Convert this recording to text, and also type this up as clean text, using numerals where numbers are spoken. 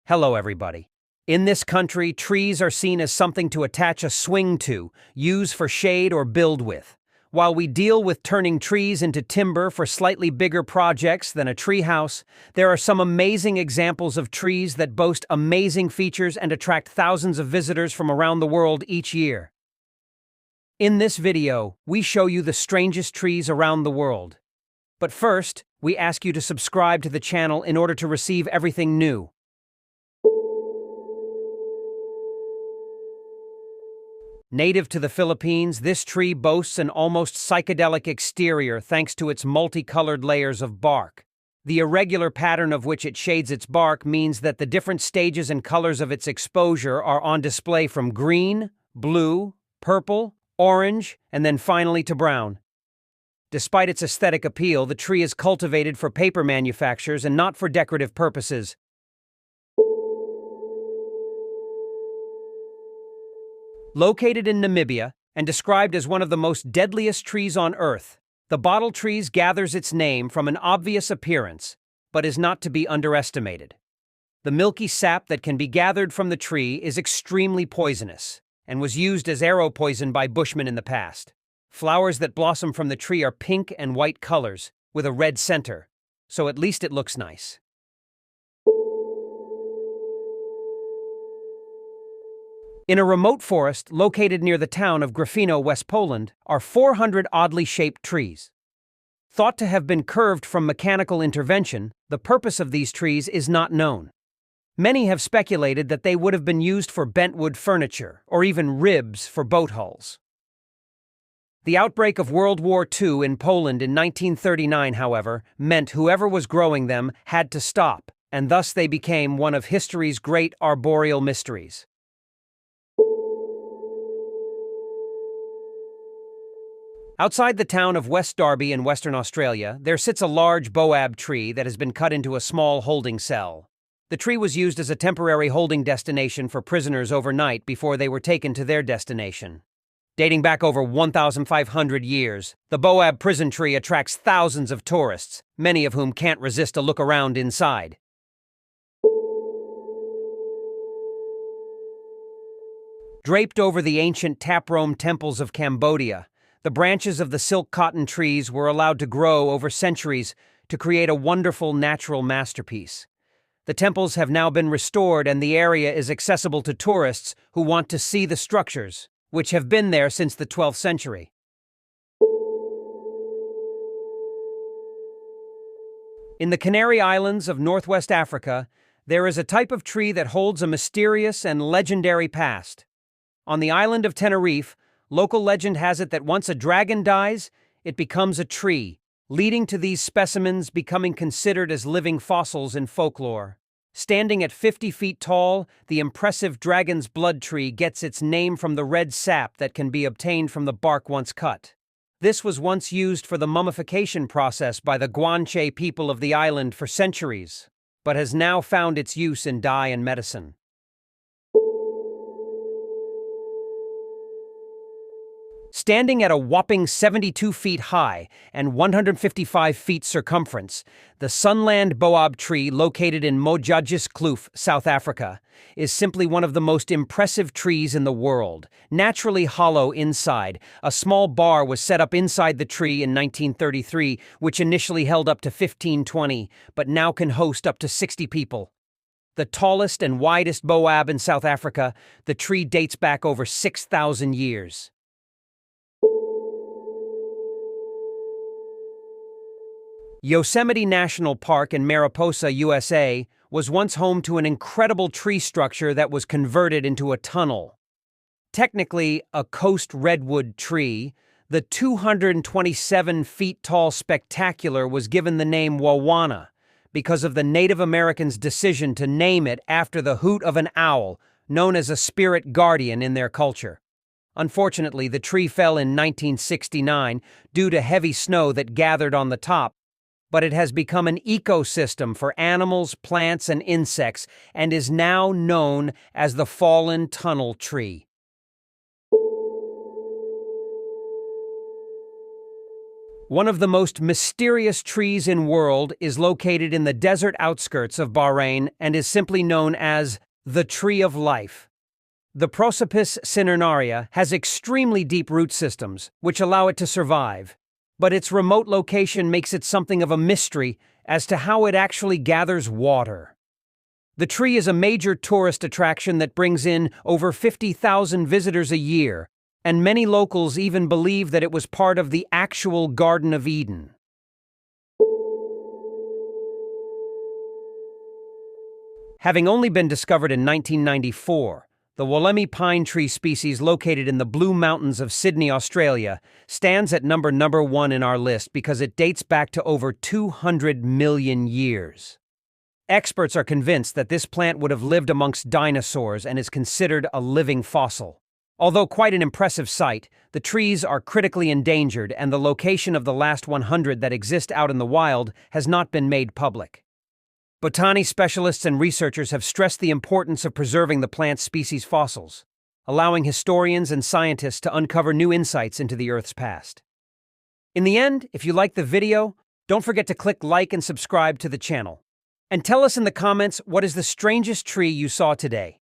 Hello, everybody. In this country, trees are seen as something to attach a swing to, use for shade, or build with. While we deal with turning trees into timber for slightly bigger projects than a treehouse, there are some amazing examples of trees that boast amazing features and attract thousands of visitors from around the world each year. In this video, we show you the strangest trees around the world. But first, we ask you to subscribe to the channel in order to receive everything new. Native to the Philippines, this tree boasts an almost psychedelic exterior thanks to its multicolored layers of bark. The irregular pattern of which it shades its bark means that the different stages and colors of its exposure are on display from green, blue, purple, orange, and then finally to brown. Despite its aesthetic appeal, the tree is cultivated for paper manufactures and not for decorative purposes. Located in Namibia and described as one of the most deadliest trees on Earth, the bottle tree gathers its name from an obvious appearance, but is not to be underestimated. The milky sap that can be gathered from the tree is extremely poisonous and was used as arrow poison by Bushmen in the past. Flowers that blossom from the tree are pink and white colors with a red center, so at least it looks nice. In a remote forest located near the town of Gryfino, West Poland, are 400 oddly shaped trees. Thought to have been curved from mechanical intervention, the purpose of these trees is not known. Many have speculated that they would have been used for bentwood furniture or even ribs for boat hulls. The outbreak of World War II in Poland in 1939, however, meant whoever was growing them had to stop, and thus they became one of history's great arboreal mysteries. Outside the town of West Derby in Western Australia, there sits a large boab tree that has been cut into a small holding cell. The tree was used as a temporary holding destination for prisoners overnight before they were taken to their destination. Dating back over 1,500 years, the boab prison tree attracts thousands of tourists, many of whom can't resist a look around inside. Draped over the ancient taproom temples of Cambodia, the branches of the silk cotton trees were allowed to grow over centuries to create a wonderful natural masterpiece. The temples have now been restored and the area is accessible to tourists who want to see the structures, which have been there since the 12th century. In the Canary Islands of Northwest Africa, there is a type of tree that holds a mysterious and legendary past. On the island of Tenerife, local legend has it that once a dragon dies, it becomes a tree, leading to these specimens becoming considered as living fossils in folklore. Standing at 50 feet tall, the impressive dragon's blood tree gets its name from the red sap that can be obtained from the bark once cut. This was once used for the mummification process by the Guanche people of the island for centuries, but has now found its use in dye and medicine. Standing at a whopping 72 feet high and 155 feet circumference, the Sunland Bok Tree, located in Mojadjies, South Africa, is simply one of the most impressive trees in the world. Naturally hollow inside, a small bar was set up inside the tree in 1933, which initially held up to 15-20, but now can host up to 60 people. The tallest and widest boab in South Africa, the tree dates back over 6,000 years. Yosemite National Park in Mariposa, USA, was once home to an incredible tree structure that was converted into a tunnel. Technically a coast redwood tree, the 227 feet tall spectacular was given the name Wawana because of the Native Americans' decision to name it after the hoot of an owl, known as a spirit guardian in their culture. Unfortunately, the tree fell in 1969 due to heavy snow that gathered on the top, but it has become an ecosystem for animals, plants, and insects, and is now known as the fallen tunnel tree. One of the most mysterious trees in the world is located in the desert outskirts of Bahrain and is simply known as the Tree of Life. The Prosopis cinernaria has extremely deep root systems, which allow it to survive, but its remote location makes it something of a mystery as to how it actually gathers water. The tree is a major tourist attraction that brings in over 50,000 visitors a year, and many locals even believe that it was part of the actual Garden of Eden. Having only been discovered in 1994, the Wollemi pine tree species located in the Blue Mountains of Sydney, Australia, stands at number 1 in our list because it dates back to over 200 million years. Experts are convinced that this plant would have lived amongst dinosaurs and is considered a living fossil. Although quite an impressive sight, the trees are critically endangered and the location of the last 100 that exist out in the wild has not been made public. Botany specialists and researchers have stressed the importance of preserving the plant species' fossils, allowing historians and scientists to uncover new insights into the Earth's past. In the end, if you liked the video, don't forget to click like and subscribe to the channel. And tell us in the comments what is the strangest tree you saw today.